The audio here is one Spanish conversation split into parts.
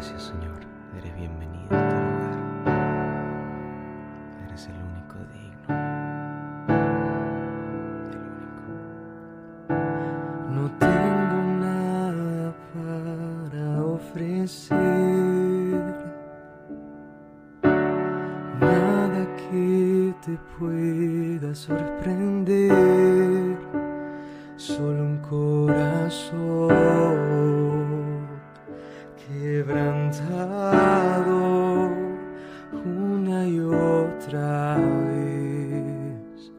Gracias, Señor, eres bienvenido a este lugar. Eres el único digno, el único. No tengo nada para ofrecer, nada que te pueda sorprender, solo un corazón quebrantado una y otra vez.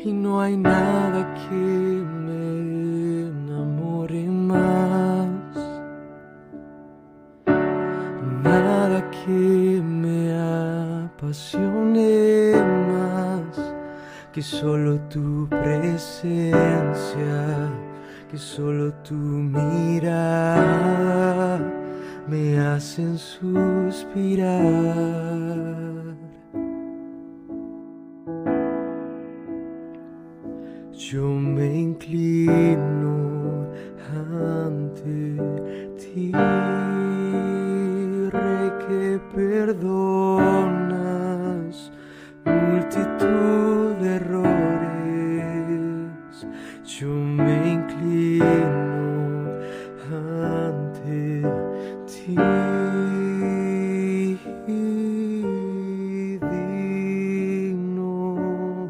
Y no hay nada que me enamore más, nada que me apasione más, que solo tu presencia, que solo tu mirada me hacen suspirar. Yo me inclino ante ti, Rey que perdonas multitud de errores. Yo me inclino ante ti, digno,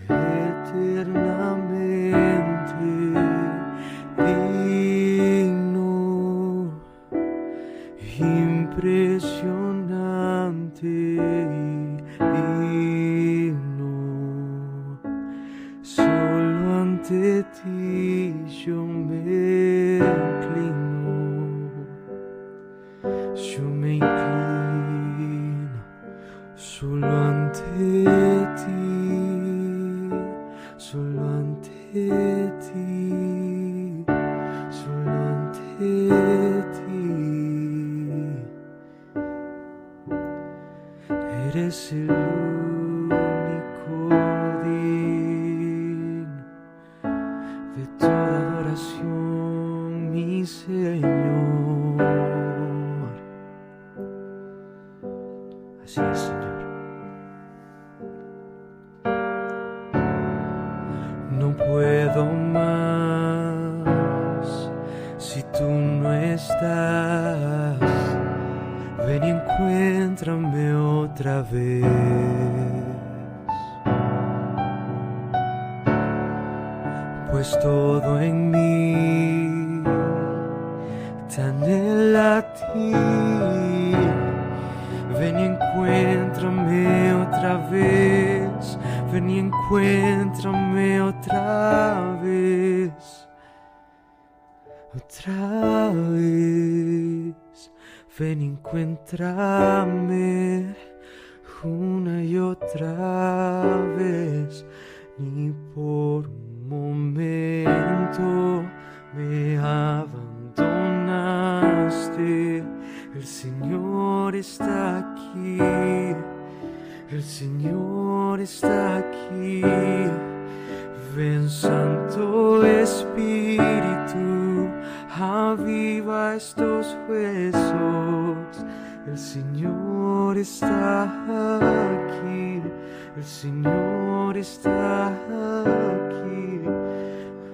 eternamente digno, impresionante y digno. Solo ante ti yo me inclino, yo me inclino, solo ante ti, solo ante ti, solo ante ti. Eres el único digno de toda adoración, mi Señor. Así es, Señor. No puedo más si tú no estás. Ven y encuéntrame otra vez, pues todo en mí te anhela a ti. Ven y encuéntrame otra vez, ven y encuéntrame otra vez, otra vez. Ven y encuéntrame una y otra vez. Ni por un momento me abandonaste. El Señor está aquí, el Señor está aquí. Ven, Santo Espíritu, aviva estos huesos. El Señor está aquí, el Señor está aquí.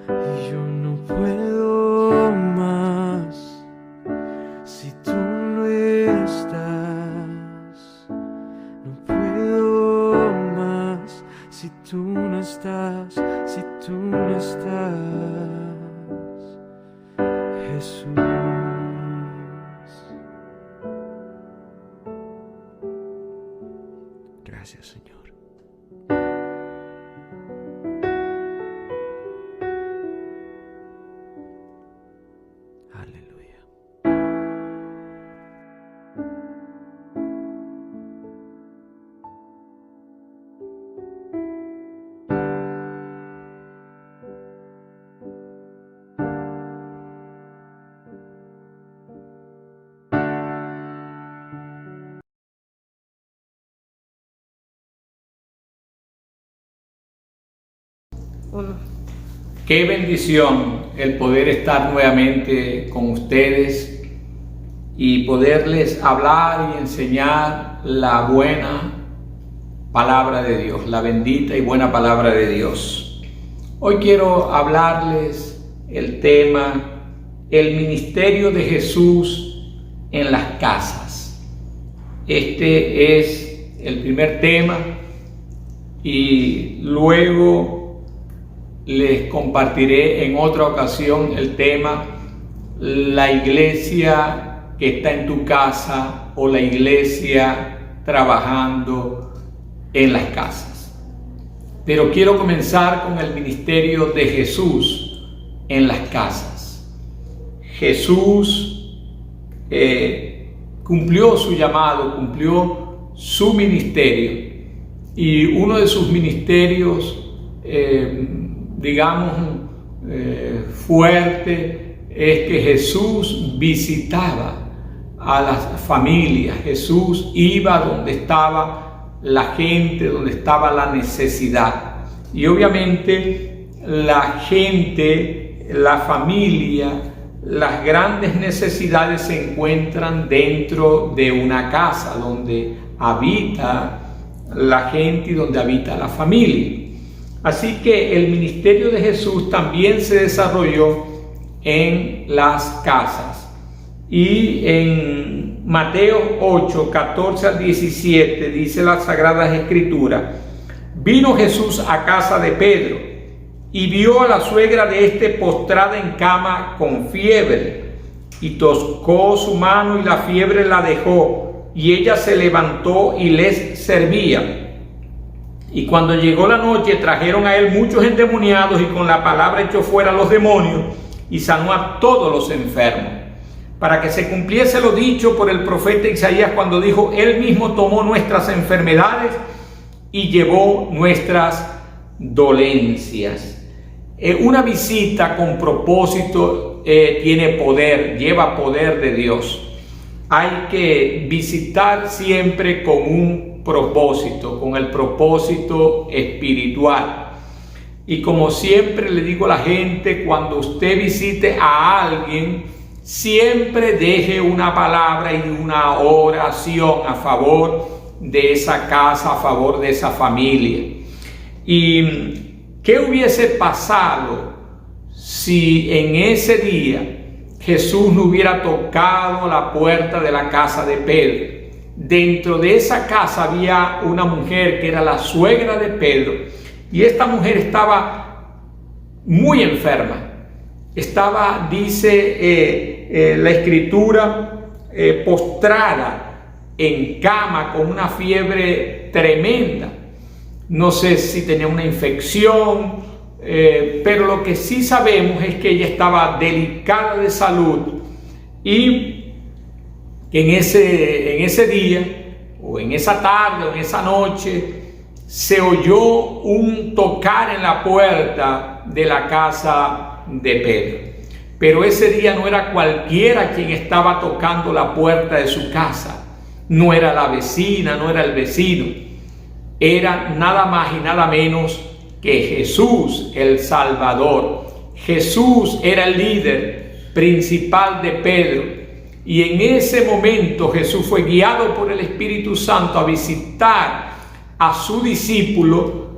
Y yo no puedo más si tú no estás. No puedo más si tú no estás, si tú no estás. Jesús. Gracias, Señor. Aleluya. Uno. Qué bendición el poder estar nuevamente con ustedes y poderles hablar y enseñar la buena palabra de Dios, la bendita y buena palabra de Dios. Hoy quiero hablarles el tema, el ministerio de Jesús en las casas. Este es el primer tema y luego les compartiré en otra ocasión el tema, la iglesia que está en tu casa o la iglesia trabajando en las casas. Pero quiero comenzar con el ministerio de Jesús en las casas. Jesús cumplió su llamado, cumplió su ministerio, y uno de sus ministerios fuerte es que Jesús visitaba a las familias. Jesús iba donde estaba la gente, donde estaba la necesidad. Y obviamente la gente, la familia, las grandes necesidades se encuentran dentro de una casa donde habita la gente y donde habita la familia. Así que el ministerio de Jesús también se desarrolló en las casas. Y en Mateo 8, 14 al 17 dice las Sagradas Escrituras: vino Jesús a casa de Pedro y vio a la suegra de éste postrada en cama con fiebre, y tocó su mano y la fiebre la dejó, y ella se levantó y les servía. Y cuando llegó la noche, trajeron a él muchos endemoniados, y con la palabra echó fuera a los demonios y sanó a todos los enfermos, para que se cumpliese lo dicho por el profeta Isaías cuando dijo: él mismo tomó nuestras enfermedades y llevó nuestras dolencias. Una visita con propósito tiene poder, lleva poder de Dios. Hay que visitar siempre con un propósito, con el propósito espiritual. Y como siempre le digo a la gente, cuando usted visite a alguien, siempre deje una palabra y una oración a favor de esa casa, a favor de esa familia. ¿Y qué hubiese pasado si en ese día Jesús no hubiera tocado la puerta de la casa de Pedro? Dentro de esa casa había una mujer que era la suegra de Pedro, y esta mujer estaba muy enferma. Estaba, dice la escritura, postrada en cama con una fiebre tremenda. No sé si tenía una infección, pero lo que sí sabemos es que ella estaba delicada de salud, y en ese día, o en esa tarde, o en esa noche, se oyó un tocar en la puerta de la casa de Pedro. Pero ese día no era cualquiera quien estaba tocando la puerta de su casa. No era la vecina, no era el vecino. Era nada más y nada menos que Jesús, el Salvador. Jesús era el líder principal de Pedro. Y en ese momento Jesús fue guiado por el Espíritu Santo a visitar a su discípulo,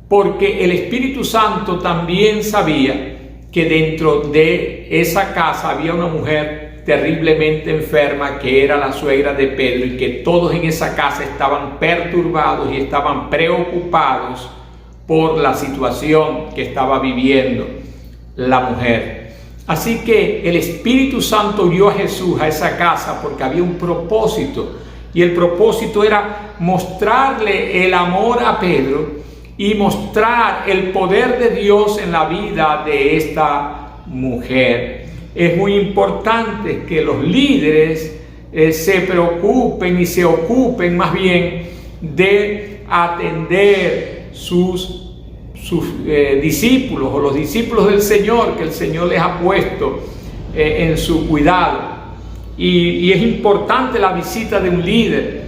porque el Espíritu Santo también sabía que dentro de esa casa había una mujer terriblemente enferma, que era la suegra de Pedro, y que todos en esa casa estaban perturbados y estaban preocupados por la situación que estaba viviendo la mujer. Así que el Espíritu Santo guió a Jesús a esa casa porque había un propósito, y el propósito era mostrarle el amor a Pedro y mostrar el poder de Dios en la vida de esta mujer. Es muy importante que los líderes se preocupen y se ocupen más bien de atender sus discípulos, o los discípulos del Señor, que el Señor les ha puesto en su cuidado. Y es importante la visita de un líder,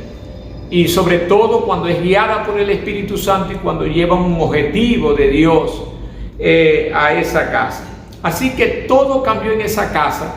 y sobre todo cuando es guiada por el Espíritu Santo y cuando lleva un objetivo de Dios. a esa casa. Así que todo cambió en esa casa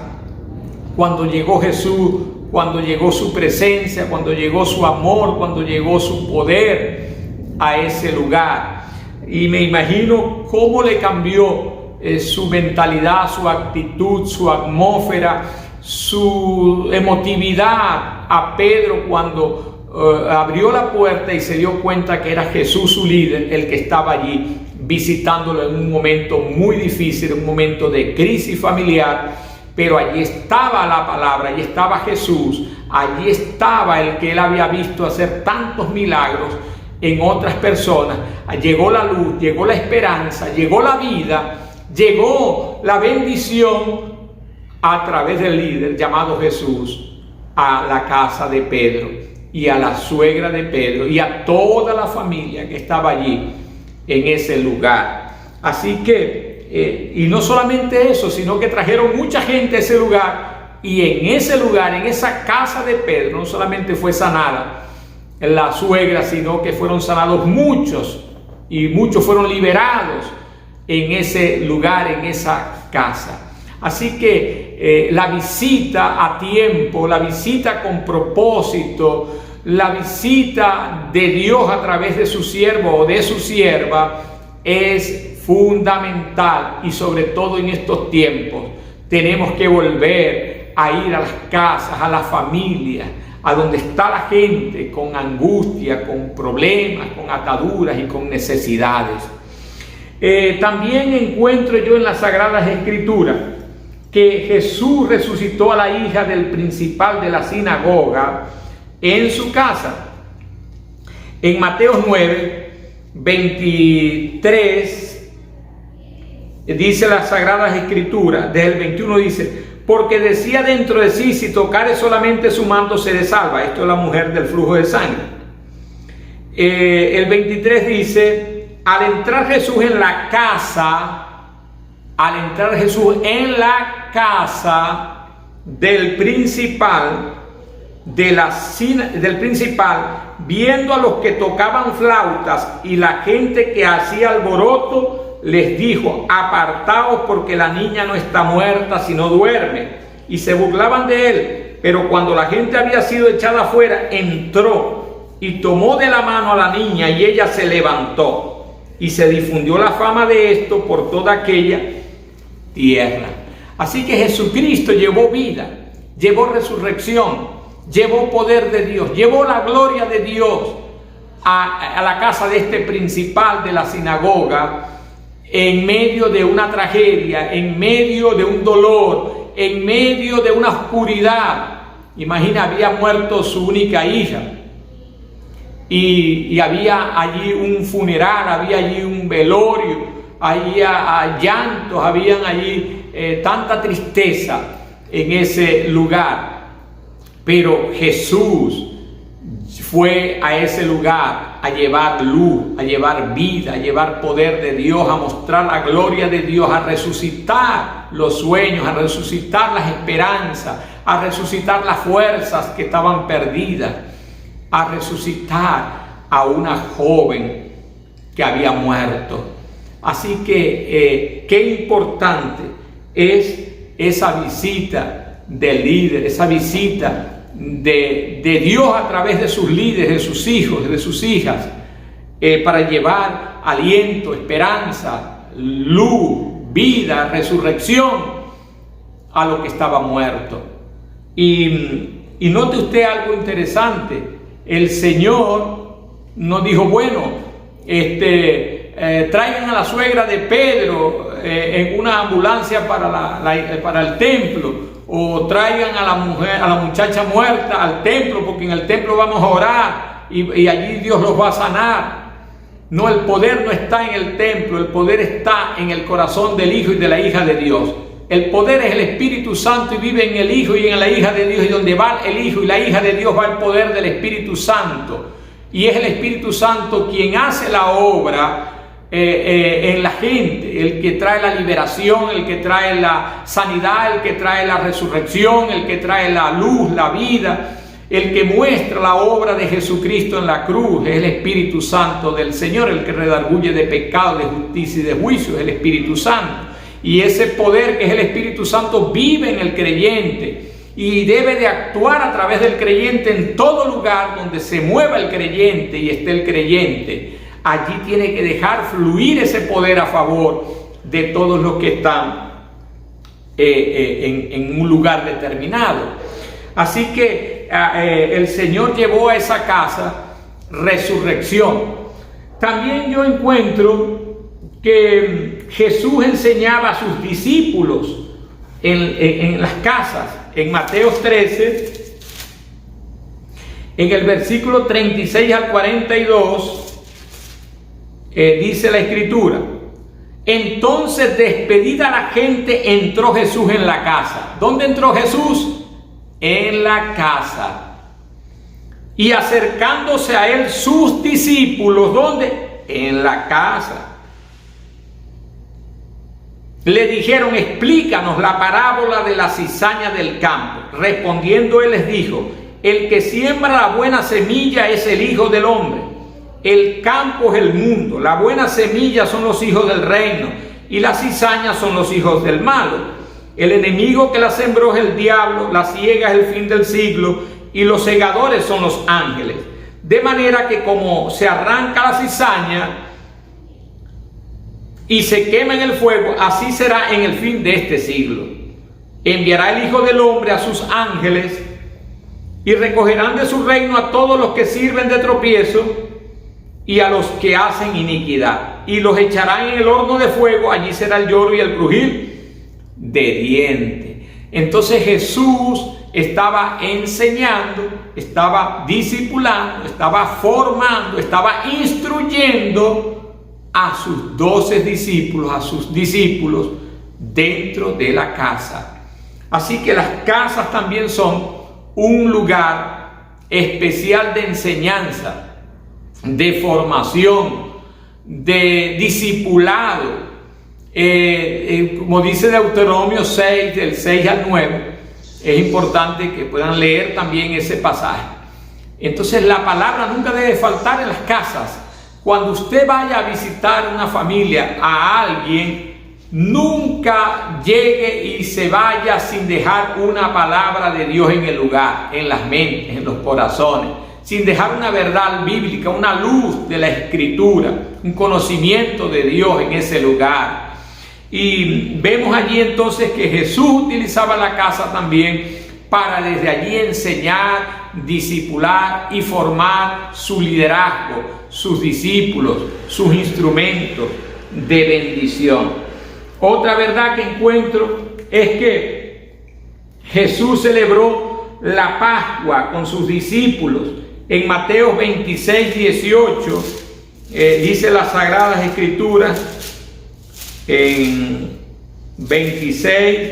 cuando llegó Jesús, cuando llegó su presencia, cuando llegó su amor, cuando llegó su poder a ese lugar. Y me imagino cómo le cambió su mentalidad, su actitud, su atmósfera, su emotividad a Pedro cuando abrió la puerta y se dio cuenta que era Jesús su líder, el que estaba allí visitándolo en un momento muy difícil, un momento de crisis familiar, pero allí estaba la palabra, allí estaba Jesús, allí estaba el que él había visto hacer tantos milagros en otras personas. Llegó la luz, llegó la esperanza, llegó la vida, llegó la bendición a través del líder llamado Jesús a la casa de Pedro y a la suegra de Pedro y a toda la familia que estaba allí en ese lugar. Así que, y no solamente eso, sino que trajeron mucha gente a ese lugar, y en ese lugar, en esa casa de Pedro, no solamente fue sanada la suegra, sino que fueron sanados muchos, y muchos fueron liberados en ese lugar, en esa casa. Así que la visita a tiempo, la visita con propósito, la visita de Dios a través de su siervo o de su sierva es fundamental, y sobre todo en estos tiempos tenemos que volver a ir a las casas, a las familias, a donde está la gente con angustia, con problemas, con ataduras y con necesidades. También encuentro yo en las Sagradas Escrituras que Jesús resucitó a la hija del principal de la sinagoga en su casa. En Mateo 9, 23, dice las Sagradas Escrituras, desde el 21 dice: porque decía dentro de sí, si tocare solamente su manto seré salva. Esto es la mujer del flujo de sangre. El 23 dice: al entrar Jesús en la casa, del principal, viendo a los que tocaban flautas y la gente que hacía alboroto, les dijo: apartaos, porque la niña no está muerta, sino duerme. Y se burlaban de él. Pero cuando la gente había sido echada afuera, entró y tomó de la mano a la niña, y ella se levantó. Y se difundió la fama de esto por toda aquella tierra. Así que Jesucristo llevó vida, llevó resurrección, llevó poder de Dios, llevó la gloria de Dios a la casa de este principal de la sinagoga, en medio de una tragedia, en medio de un dolor, en medio de una oscuridad. Imagina, había muerto su única hija, y había allí un funeral, había allí un velorio, había llantos, habían allí tanta tristeza en ese lugar. Pero Jesús fue a ese lugar a llevar luz, a llevar vida, a llevar poder de Dios, a mostrar la gloria de Dios, a resucitar los sueños, a resucitar las esperanzas, a resucitar las fuerzas que estaban perdidas, a resucitar a una joven que había muerto. Así que qué importante es esa visita del líder, esa visita de Dios a través de sus líderes, de sus hijos, de sus hijas, para llevar aliento, esperanza, luz, vida, resurrección a lo que estaba muerto. Y note usted algo interesante: el Señor no dijo, bueno, traigan a la suegra de Pedro en una ambulancia para el templo, o traigan a la muchacha muerta al templo, porque en el templo vamos a orar y allí Dios los va a sanar. No, el poder no está en el templo, el poder está en el corazón del Hijo y de la hija de Dios. El poder es el Espíritu Santo, y vive en el Hijo y en la hija de Dios, y donde va el Hijo y la hija de Dios va el poder del Espíritu Santo. Y es el Espíritu Santo quien hace la obra en la gente, el que trae la liberación, el que trae la sanidad, el que trae la resurrección, el que trae la luz, la vida, El que muestra la obra de Jesucristo en la cruz es el Espíritu Santo del Señor. El que redarguye de pecado, de justicia y de juicio es el Espíritu Santo. Y ese poder que es el Espíritu Santo vive en el creyente y debe de actuar a través del creyente en todo lugar donde se mueva el creyente y esté el creyente. Allí tiene que dejar fluir ese poder a favor de todos los que están en un lugar determinado. Así que el Señor llevó a esa casa resurrección. También yo encuentro que Jesús enseñaba a sus discípulos en las casas. En Mateo 13, en el versículo 36 al 42, dice la Escritura: entonces, despedida la gente, entró Jesús en la casa. ¿Dónde entró Jesús? En la casa. Y acercándose a él sus discípulos, ¿dónde? En la casa. Le dijeron: explícanos la parábola de la cizaña del campo. Respondiendo él les dijo: el que siembra la buena semilla es el Hijo del Hombre. El campo es el mundo. La buena semilla son los hijos del reino y las cizañas son los hijos del malo. El enemigo que la sembró es el diablo, la siega es el fin del siglo y los segadores son los ángeles. De manera que como se arranca la cizaña y se quema en el fuego, así será en el fin de este siglo. Enviará el Hijo del Hombre a sus ángeles y recogerán de su reino a todos los que sirven de tropiezo y a los que hacen iniquidad, y los echarán en el horno de fuego. Allí será el lloro y el crujir de dientes. Entonces Jesús estaba enseñando, estaba discipulando, estaba formando, estaba instruyendo a sus 12 discípulos, a sus discípulos dentro de la casa. Así que las casas también son un lugar especial de enseñanza, de formación, de discipulado. Como dice Deuteronomio 6, del 6 al 9, es importante que puedan leer también ese pasaje. Entonces la palabra nunca debe faltar en las casas. Cuando usted vaya a visitar una familia, a alguien, nunca llegue y se vaya sin dejar una palabra de Dios en el lugar, en las mentes, en los corazones, sin dejar una verdad bíblica, una luz de la Escritura, un conocimiento de Dios en ese lugar. Y vemos allí entonces que Jesús utilizaba la casa también para desde allí enseñar, discipular y formar su liderazgo, sus discípulos, sus instrumentos de bendición. Otra verdad que encuentro es que Jesús celebró la Pascua con sus discípulos. En Mateo 26, 18 dice las Sagradas Escrituras, en 26,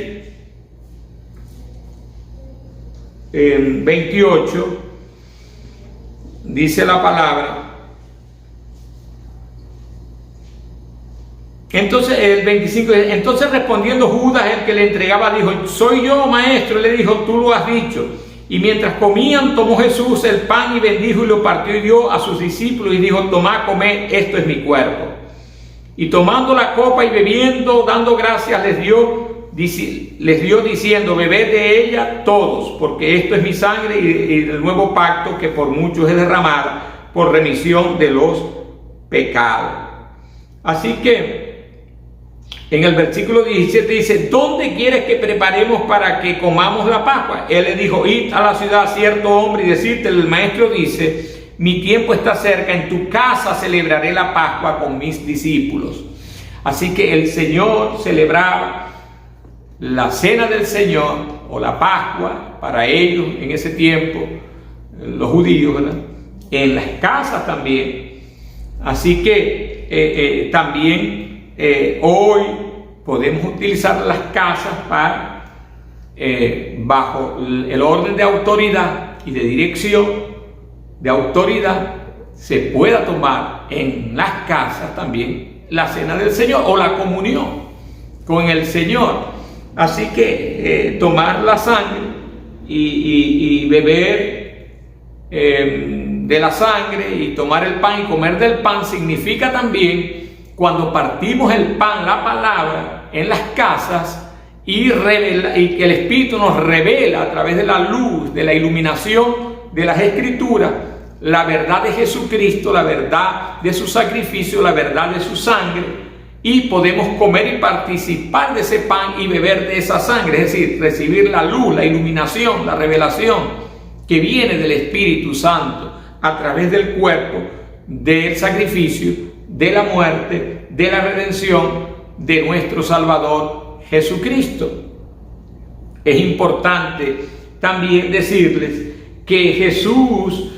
en 28, dice la palabra. Entonces el 25, entonces respondiendo Judas, el que le entregaba, dijo: soy yo, maestro. Le dijo: tú lo has dicho. Y mientras comían, tomó Jesús el pan y bendijo y lo partió y dio a sus discípulos y dijo: tomad, comed, esto es mi cuerpo. Y tomando la copa y bebiendo, dando gracias, les dio diciendo: bebed de ella todos, porque esto es mi sangre y del nuevo pacto que por muchos es derramada por remisión de los pecados. Así que en el versículo 17 dice: ¿dónde quieres que preparemos para que comamos la Pascua? Él le dijo: id a la ciudad a cierto hombre y decirte: el maestro dice, mi tiempo está cerca, en tu casa celebraré la Pascua con mis discípulos. Así que el Señor celebraba la cena del Señor o la Pascua para ellos en ese tiempo, los judíos, ¿verdad?, en las casas también. Así que también hoy podemos utilizar las casas para, bajo el orden de autoridad y de dirección de autoridad, se pueda tomar en las casas también la cena del Señor o la comunión con el Señor. Así que tomar la sangre y beber de la sangre y tomar el pan y comer del pan significa también cuando partimos el pan, la palabra, en las casas y que el Espíritu nos revela a través de la luz, de la iluminación de las Escrituras, la verdad de Jesucristo, la verdad de su sacrificio, la verdad de su sangre, y podemos comer y participar de ese pan y beber de esa sangre, es decir, recibir la luz, la iluminación, la revelación que viene del Espíritu Santo a través del cuerpo, del sacrificio, de la muerte, de la redención de nuestro Salvador Jesucristo. Es importante también decirles que Jesús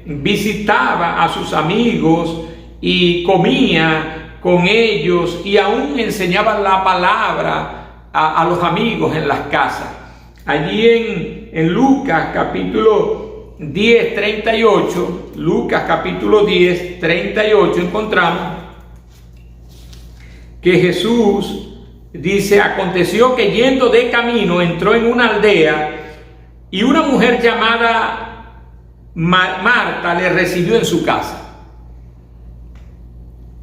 visitaba a sus amigos y comía con ellos y aún enseñaba la palabra a los amigos en las casas. Allí en Lucas capítulo 10, 38, Lucas capítulo 10, 38, encontramos que Jesús dice: aconteció que yendo de camino entró en una aldea y una mujer llamada Marta le recibió en su casa.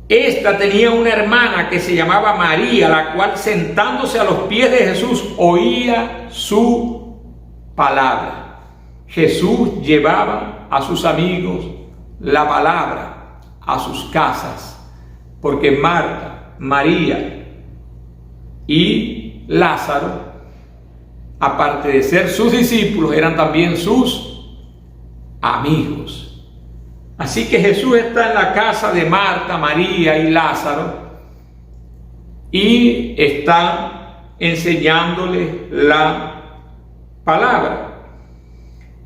Esta tenía una hermana que se llamaba María, la cual sentándose a los pies de Jesús oía su palabra. Jesús llevaba a sus amigos la palabra a sus casas, porque Marta, María y Lázaro, aparte de ser sus discípulos, eran también sus amigos. Así que Jesús está en la casa de Marta, María y Lázaro y está enseñándole la palabra.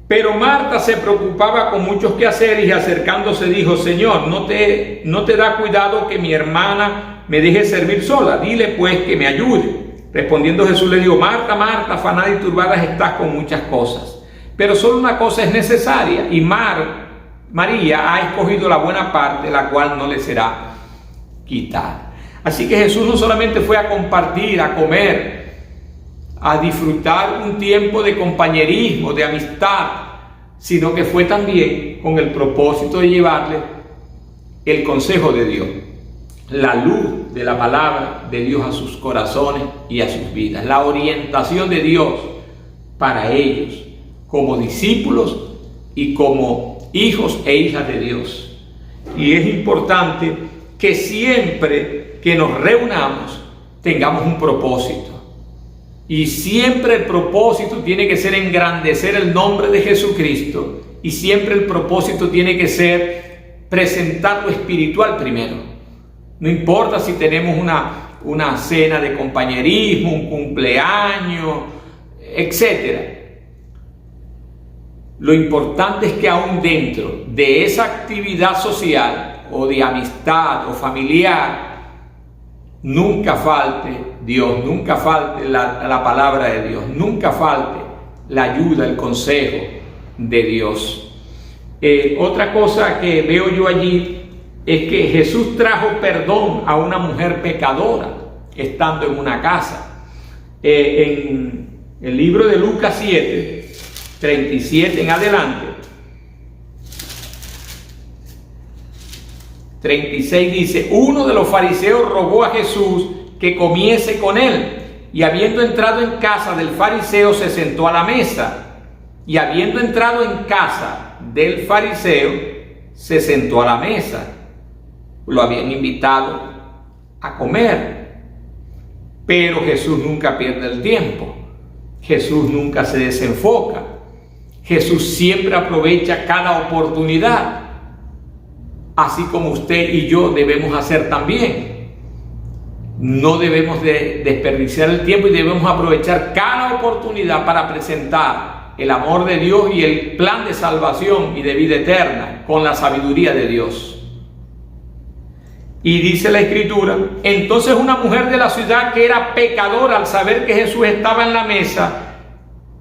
Pero Marta se preocupaba con muchos quehaceres y acercándose dijo: Señor, ¿no te da cuidado que mi hermana me deje servir sola? Dile pues que me ayude. Respondiendo Jesús le dijo: Marta, Marta, afanada y turbada estás con muchas cosas, pero solo una cosa es necesaria, y María ha escogido la buena parte, la cual no le será quitada. Así que Jesús no solamente fue a compartir, a comer, a disfrutar un tiempo de compañerismo, de amistad, sino que fue también con el propósito de llevarle el consejo de Dios, la luz de la palabra de Dios a sus corazones y a sus vidas, la orientación de Dios para ellos como discípulos y como hijos e hijas de Dios. Y es importante que siempre que nos reunamos tengamos un propósito. Y siempre el propósito tiene que ser engrandecer el nombre de Jesucristo. Y siempre el propósito tiene que ser presentar lo espiritual primero. No importa si tenemos una cena de compañerismo, un cumpleaños, etc. Lo importante es que aún dentro de esa actividad social o de amistad o familiar, nunca falte Dios, nunca falte la palabra de Dios, nunca falte la ayuda, el consejo de Dios. Otra cosa que veo yo allí es que Jesús trajo perdón a una mujer pecadora estando en una casa. En el libro de Lucas 7, 37 en adelante, 36 dice: uno de los fariseos rogó a Jesús que comiese con él, y habiendo entrado en casa del fariseo se sentó a la mesa, y habiendo entrado en casa del fariseo se sentó a la mesa. Lo habían invitado a comer, pero Jesús nunca pierde el tiempo, Jesús nunca se desenfoca, Jesús siempre aprovecha cada oportunidad, así como usted y yo debemos hacer también. No debemos de desperdiciar el tiempo y debemos aprovechar cada oportunidad para presentar el amor de Dios y el plan de salvación y de vida eterna con la sabiduría de Dios. Y dice la Escritura: entonces una mujer de la ciudad que era pecadora, al saber que Jesús estaba en la mesa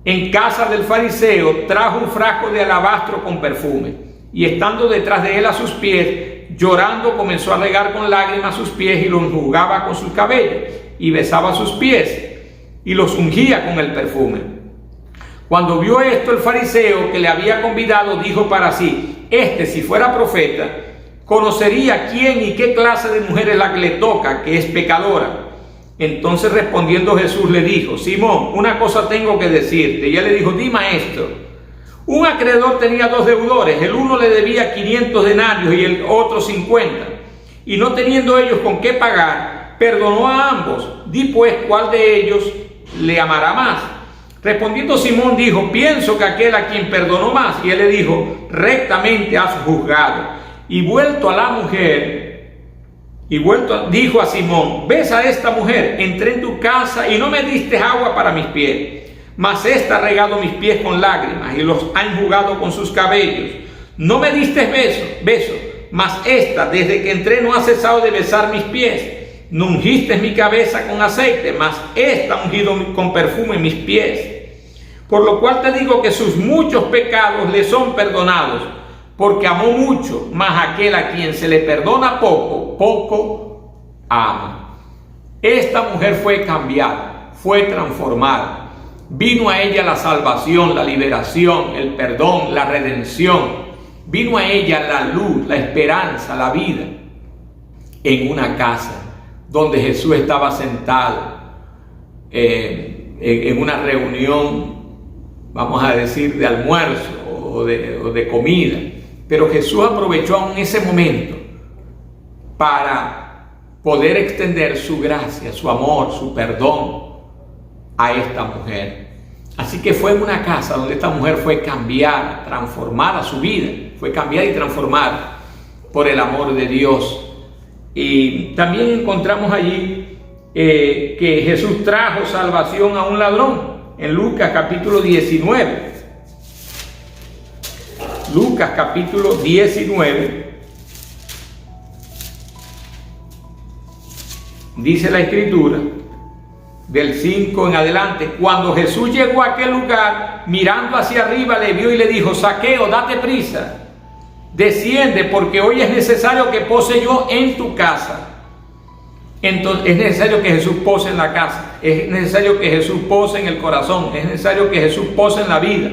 en casa del fariseo, trajo un frasco de alabastro con perfume, y estando detrás de él a sus pies, llorando, comenzó a regar con lágrimas sus pies y los enjugaba con sus cabellos, y besaba sus pies y los ungía con el perfume. Cuando vio esto, el fariseo que le había convidado dijo para sí: si fuera profeta, conocería quién y qué clase de mujer es la que le toca, que es pecadora. Entonces respondiendo Jesús le dijo: Simón, una cosa tengo que decirte. Y él le dijo: di, maestro. Un acreedor tenía 2 deudores, el uno le debía 500 denarios y el otro 50. Y no teniendo ellos con qué pagar, perdonó a ambos. Di pues, ¿cuál de ellos le amará más? Respondiendo Simón dijo: pienso que aquel a quien perdonó más. Y él le dijo: rectamente has juzgado. Y vuelto a la mujer, dijo a Simón: ves a esta mujer, entré en tu casa y no me diste agua para mis pies, mas esta ha regado mis pies con lágrimas y los ha enjugado con sus cabellos. No me diste beso, mas esta desde que entré no ha cesado de besar mis pies. No ungiste mi cabeza con aceite, mas esta ha ungido con perfume mis pies. Por lo cual te digo que sus muchos pecados le son perdonados, porque amó mucho, mas aquel a quien se le perdona poco, poco ama. Esta mujer fue cambiada, fue transformada. Vino a ella la salvación, la liberación, el perdón, la redención. Vino a ella la luz, la esperanza, la vida, en una casa donde Jesús estaba sentado en una reunión, vamos a decir, de almuerzo o de comida. Pero Jesús aprovechó aún ese momento para poder extender su gracia, su amor, su perdón a esta mujer. Así que fue en una casa donde esta mujer fue cambiada, transformada, su vida fue cambiada y transformada por el amor de Dios. Y también encontramos allí que Jesús trajo salvación a un ladrón en Lucas capítulo 19. Lucas capítulo 19, dice la escritura, del 5 en adelante: cuando Jesús llegó a aquel lugar, mirando hacia arriba, le vio y le dijo: Zaqueo, date prisa, desciende, porque hoy es necesario que pose yo en tu casa. Entonces es necesario que Jesús pose en la casa, es necesario que Jesús pose en el corazón, es necesario que Jesús pose en la vida.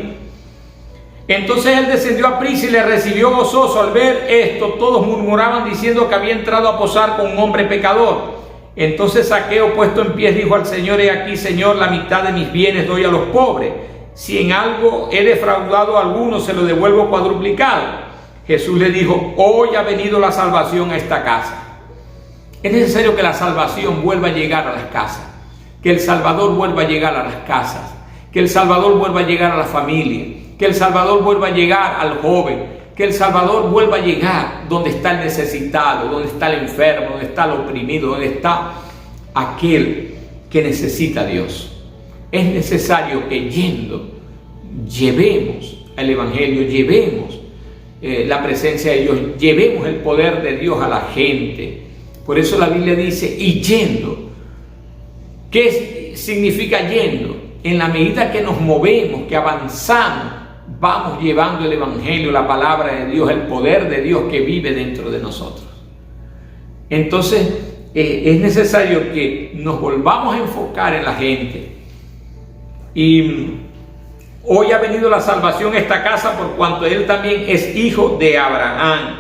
Entonces él descendió a prisa y le recibió gozoso. Al ver esto, todos murmuraban diciendo que había entrado a posar con un hombre pecador. Entonces Zaqueo, puesto en pie, dijo al Señor: he aquí, Señor, la mitad de mis bienes doy a los pobres. Si en algo he defraudado a alguno, se lo devuelvo cuadruplicado. Jesús le dijo: hoy ha venido la salvación a esta casa. Es necesario que la salvación vuelva a llegar a las casas, que el Salvador vuelva a llegar a las casas, que el Salvador vuelva a llegar a la familia, que el Salvador vuelva a llegar al joven, que el Salvador vuelva a llegar donde está el necesitado, donde está el enfermo, donde está el oprimido, donde está aquel que necesita a Dios. Es necesario que llevemos el Evangelio, llevemos la presencia de Dios, llevemos el poder de Dios a la gente. Por eso la Biblia dice: y yendo. ¿Qué significa yendo? En la medida que nos movemos, que avanzamos, vamos llevando el Evangelio, la palabra de Dios, el poder de Dios que vive dentro de nosotros. Entonces es necesario que nos volvamos a enfocar en la gente. Y hoy ha venido la salvación a esta casa por cuanto él también es hijo de Abraham.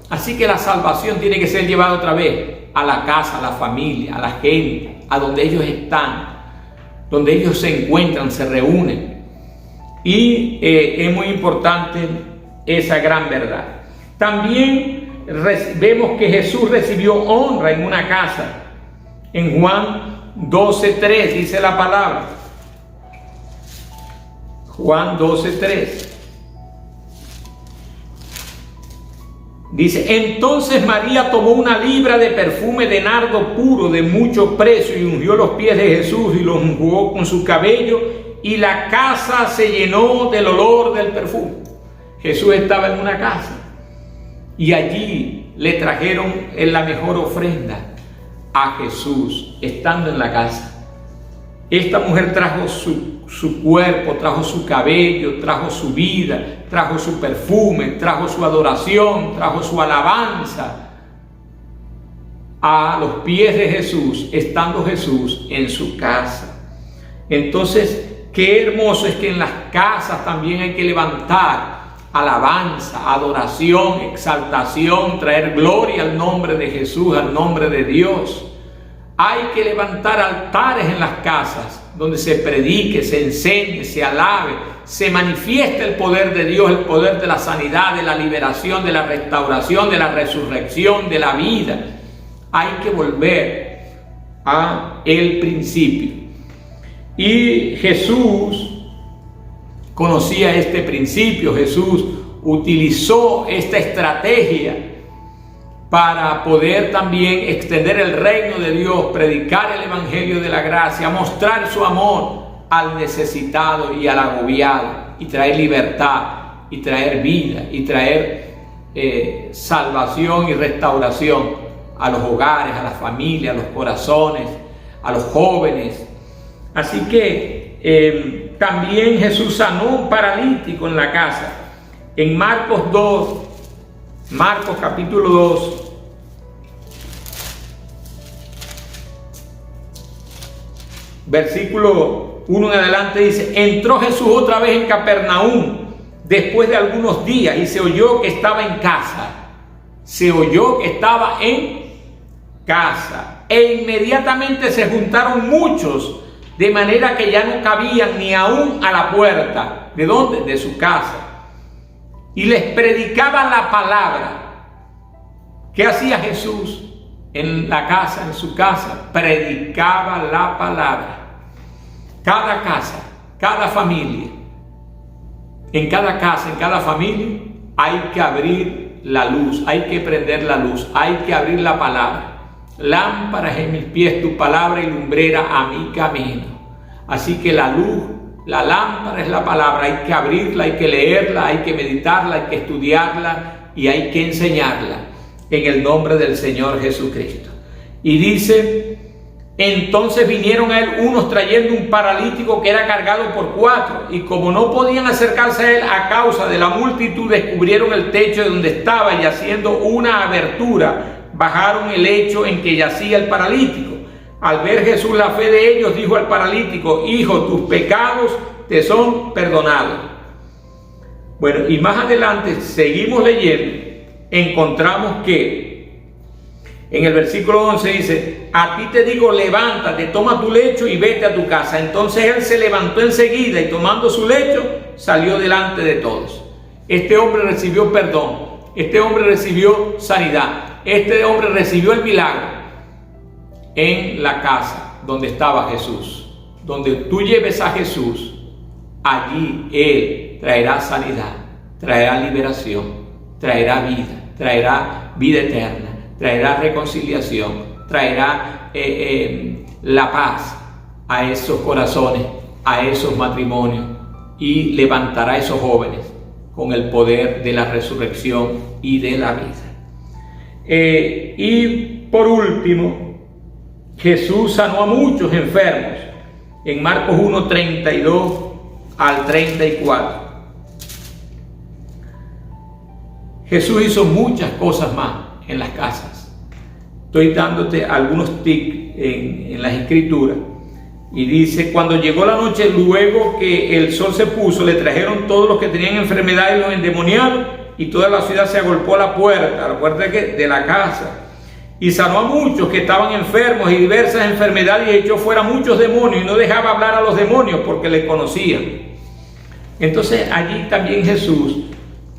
Así que la salvación tiene que ser llevada otra vez a la casa, a la familia, a la gente, a donde ellos están, donde ellos se encuentran, se reúnen. Y es muy importante esa gran verdad. También vemos que Jesús recibió honra en una casa. En Juan 12:3 dice la palabra. Juan 12:3. Dice: entonces María tomó una libra de perfume de nardo puro de mucho precio y ungió los pies de Jesús y los enjugó con su cabello, y la casa se llenó del olor del perfume. Jesús estaba en una casa y allí le trajeron la mejor ofrenda a Jesús estando en la casa. Esta mujer trajo su cuerpo, trajo su cabello, trajo su vida, trajo su perfume, trajo su adoración, trajo su alabanza a los pies de Jesús, estando Jesús en su casa. Entonces, qué hermoso es que en las casas también hay que levantar alabanza, adoración, exaltación, traer gloria al nombre de Jesús, al nombre de Dios. Hay que levantar altares en las casas donde se predique, se enseñe, se alabe, se manifieste el poder de Dios, el poder de la sanidad, de la liberación, de la restauración, de la resurrección, de la vida. Hay que volver a el principio. Y Jesús conocía este principio. Jesús utilizó esta estrategia para poder también extender el reino de Dios, predicar el evangelio de la gracia, mostrar su amor al necesitado y al agobiado, y traer libertad, y traer vida, y traer salvación y restauración a los hogares, a las familias, a los corazones, a los jóvenes. Así que también Jesús sanó un paralítico en la casa. En Marcos capítulo 2, versículo 1 en adelante dice: entró Jesús otra vez en Capernaum después de algunos días y se oyó que estaba en casa. Se oyó que estaba en casa. E inmediatamente se juntaron muchos, de manera que ya no cabían ni aún a la puerta. ¿De dónde? De su casa. Y les predicaba la palabra. ¿Qué hacía Jesús en la casa, en su casa? Predicaba la palabra. Cada casa, cada familia, en cada casa, en cada familia, hay que abrir la luz, hay que prender la luz, hay que abrir la palabra. Lámparas en mis pies tu palabra y lumbrera a mi camino. Así que la luz, la lámpara es la palabra, hay que abrirla, hay que leerla, hay que meditarla, hay que estudiarla y hay que enseñarla en el nombre del Señor Jesucristo. Y dice: entonces vinieron a él unos trayendo un paralítico que era cargado por 4, y como no podían acercarse a él a causa de la multitud, descubrieron el techo de donde estaba, y haciendo una abertura bajaron el lecho en que yacía el paralítico. Al ver Jesús la fe de ellos, dijo al paralítico: hijo, tus pecados te son perdonados. Bueno, y más adelante seguimos leyendo, encontramos que en el versículo 11 dice: a ti te digo, levántate, toma tu lecho y vete a tu casa. Entonces él se levantó enseguida y tomando su lecho salió delante de todos. Este hombre recibió perdón, este hombre recibió sanidad, este hombre recibió el milagro en la casa donde estaba Jesús. Donde tú lleves a Jesús, allí Él traerá sanidad, traerá liberación, traerá vida eterna, traerá reconciliación, traerá la paz a esos corazones, a esos matrimonios, y levantará a esos jóvenes con el poder de la resurrección y de la vida. Y por último, Jesús sanó a muchos enfermos en Marcos 1, 32 al 34. Jesús hizo muchas cosas más en las casas. Estoy dándote algunos tips en las escrituras. Y dice: cuando llegó la noche, luego que el sol se puso, le trajeron todos los que tenían enfermedad y los endemoniados, y toda la ciudad se agolpó a la puerta de la casa. Y sanó a muchos que estaban enfermos y diversas enfermedades, y echó fuera muchos demonios, y no dejaba hablar a los demonios porque le conocían. Entonces allí también Jesús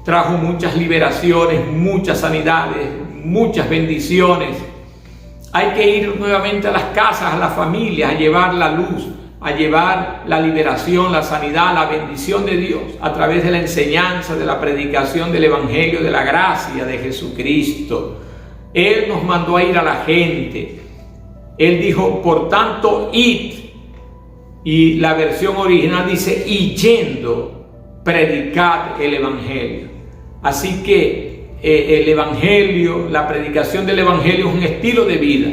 trajo muchas liberaciones, muchas sanidades, muchas bendiciones. Hay que ir nuevamente a las casas, a las familias, a llevar la luz, a llevar la liberación, la sanidad, la bendición de Dios a través de la enseñanza, de la predicación del evangelio, de la gracia de Jesucristo. Él nos mandó a ir a la gente. Él dijo: por tanto, id. Y la versión original dice: y yendo, predicad el evangelio. Así que el evangelio, la predicación del evangelio es un estilo de vida.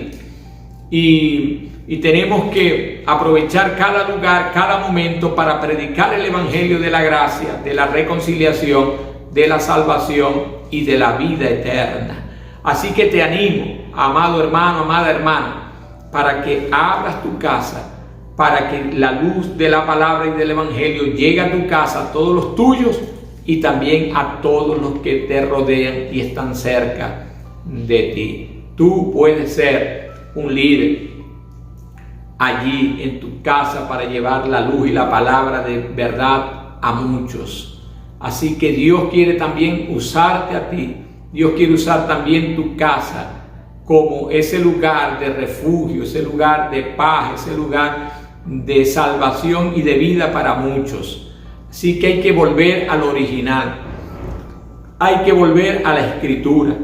Y tenemos que aprovechar cada lugar, cada momento para predicar el evangelio de la gracia, de la reconciliación, de la salvación y de la vida eterna. Así que te animo, amado hermano, amada hermana, para que abras tu casa para que la luz de la palabra y del evangelio llegue a tu casa, a todos los tuyos y también a todos los que te rodean y están cerca de ti. Tú puedes ser un líder allí en tu casa para llevar la luz y la palabra de verdad a muchos. Así que Dios quiere también usarte a ti. Dios quiere usar también tu casa como ese lugar de refugio, ese lugar de paz, ese lugar de salvación y de vida para muchos. Así que hay que volver al original, hay que volver a la escritura,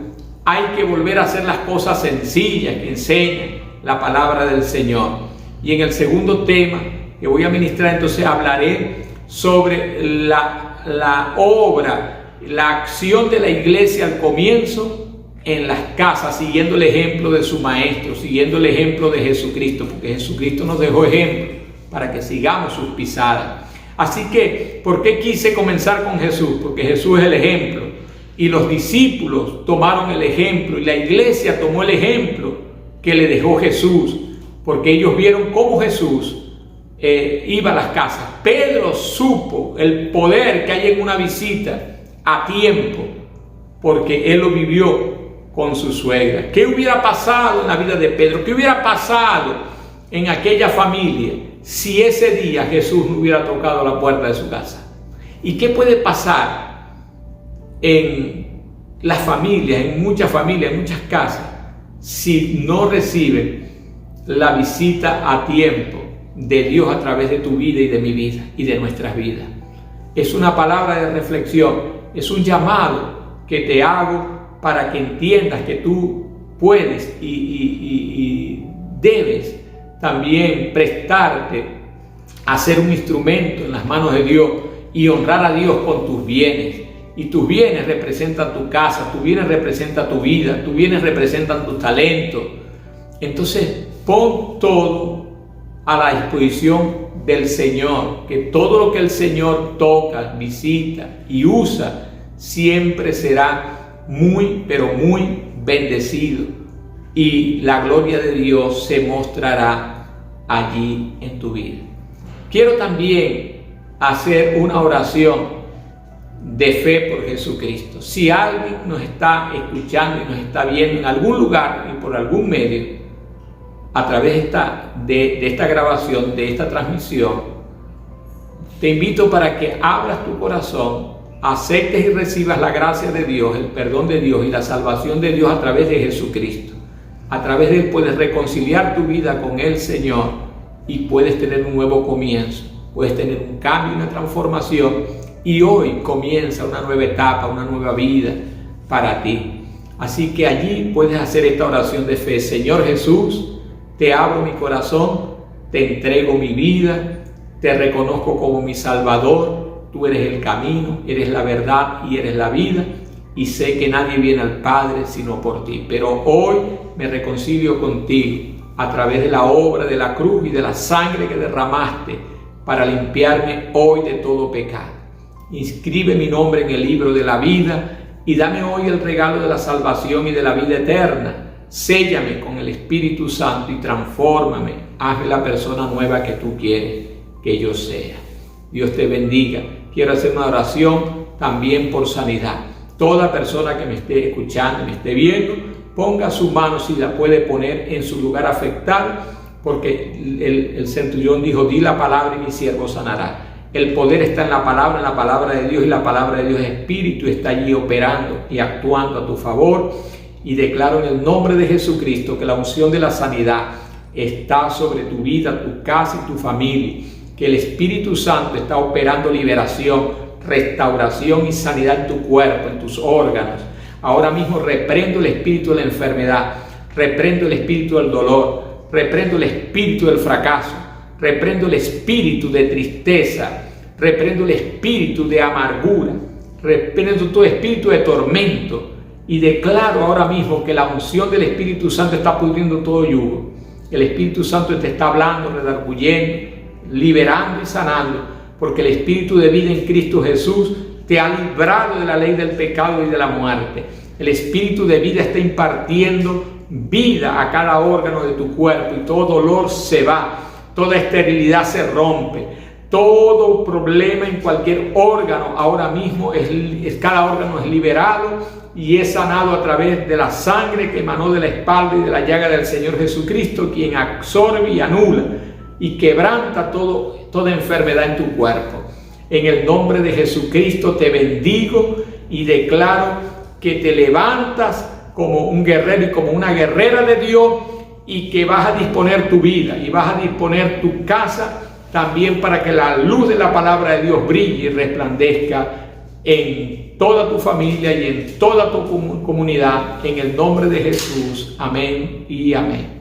hay que volver a hacer las cosas sencillas que enseñan la palabra del Señor. Y en el segundo tema que voy a ministrar, entonces hablaré sobre la obra, la acción de la iglesia al comienzo en las casas, siguiendo el ejemplo de su maestro, siguiendo el ejemplo de Jesucristo, porque Jesucristo nos dejó ejemplo para que sigamos sus pisadas. Así que, ¿por qué quise comenzar con Jesús? Porque Jesús es el ejemplo y los discípulos tomaron el ejemplo y la iglesia tomó el ejemplo que le dejó Jesús, porque ellos vieron cómo Jesús iba a las casas. Pedro supo el poder que hay en una visita a tiempo, porque él lo vivió con su suegra. ¿Qué hubiera pasado en la vida de Pedro? ¿Qué hubiera pasado en aquella familia si ese día Jesús no hubiera tocado la puerta de su casa? ¿Y qué puede pasar en las familias, en muchas familias, en muchas casas, si no reciben la visita a tiempo de Dios a través de tu vida y de mi vida y de nuestras vidas? Es una palabra de reflexión, es un llamado que te hago para que entiendas que tú puedes y debes también prestarte a ser un instrumento en las manos de Dios y honrar a Dios con tus bienes. Y tus bienes representan tu casa, tus bienes representan tu vida, tus bienes representan tus talentos. Entonces pon todo a la disposición del Señor, que todo lo que el Señor toca, visita y usa siempre será muy, pero muy bendecido, y la gloria de Dios se mostrará allí en tu vida. Quiero también hacer una oración de fe por Jesucristo. Si alguien nos está escuchando y nos está viendo en algún lugar y por algún medio, a través de esta grabación, de esta transmisión, te invito para que abras tu corazón, aceptes y recibas la gracia de Dios, el perdón de Dios y la salvación de Dios a través de Jesucristo. A través de Él puedes reconciliar tu vida con el Señor y puedes tener un nuevo comienzo, puedes tener un cambio, una transformación, y hoy comienza una nueva etapa, una nueva vida para ti. Así que allí puedes hacer esta oración de fe. Señor Jesús, te abro mi corazón, te entrego mi vida, te reconozco como mi Salvador. Tú eres el camino, eres la verdad y eres la vida, y sé que nadie viene al Padre sino por ti. Pero hoy me reconcilio contigo a través de la obra de la cruz y de la sangre que derramaste para limpiarme hoy de todo pecado. Inscribe mi nombre en el libro de la vida y dame hoy el regalo de la salvación y de la vida eterna. Séllame con el Espíritu Santo y transfórmame. Hazme la persona nueva que tú quieres que yo sea. Dios te bendiga. Quiero hacer una oración también por sanidad. Toda persona que me esté escuchando, me esté viendo, ponga su mano, si la puede poner, en su lugar afectado, porque el centurión dijo: di la palabra y mi siervo sanará. El poder está en la palabra de Dios, y la palabra de Dios es espíritu, está allí operando y actuando a tu favor. Y declaro en el nombre de Jesucristo que la unción de la sanidad está sobre tu vida, tu casa y tu familia. Que el Espíritu Santo está operando liberación, restauración y sanidad en tu cuerpo, en tus órganos. Ahora mismo reprendo el espíritu de la enfermedad, reprendo el espíritu del dolor, reprendo el espíritu del fracaso, reprendo el espíritu de tristeza, reprendo el espíritu de amargura, reprendo todo espíritu de tormento, y declaro ahora mismo que la unción del Espíritu Santo está pudriendo todo yugo. El Espíritu Santo te está hablando, redarguyendo, liberando y sanando, porque el Espíritu de vida en Cristo Jesús te ha librado de la ley del pecado y de la muerte. El Espíritu de vida está impartiendo vida a cada órgano de tu cuerpo, y todo dolor se va, toda esterilidad se rompe, todo problema en cualquier órgano ahora mismo cada órgano es liberado y es sanado a través de la sangre que emanó de la espalda y de la llaga del Señor Jesucristo, quien absorbe y anula y quebranta toda enfermedad en tu cuerpo. En el nombre de Jesucristo te bendigo y declaro que te levantas como un guerrero y como una guerrera de Dios, y que vas a disponer tu vida y vas a disponer tu casa también para que la luz de la palabra de Dios brille y resplandezca en toda tu familia y en toda tu comunidad, en el nombre de Jesús. Amén y amén.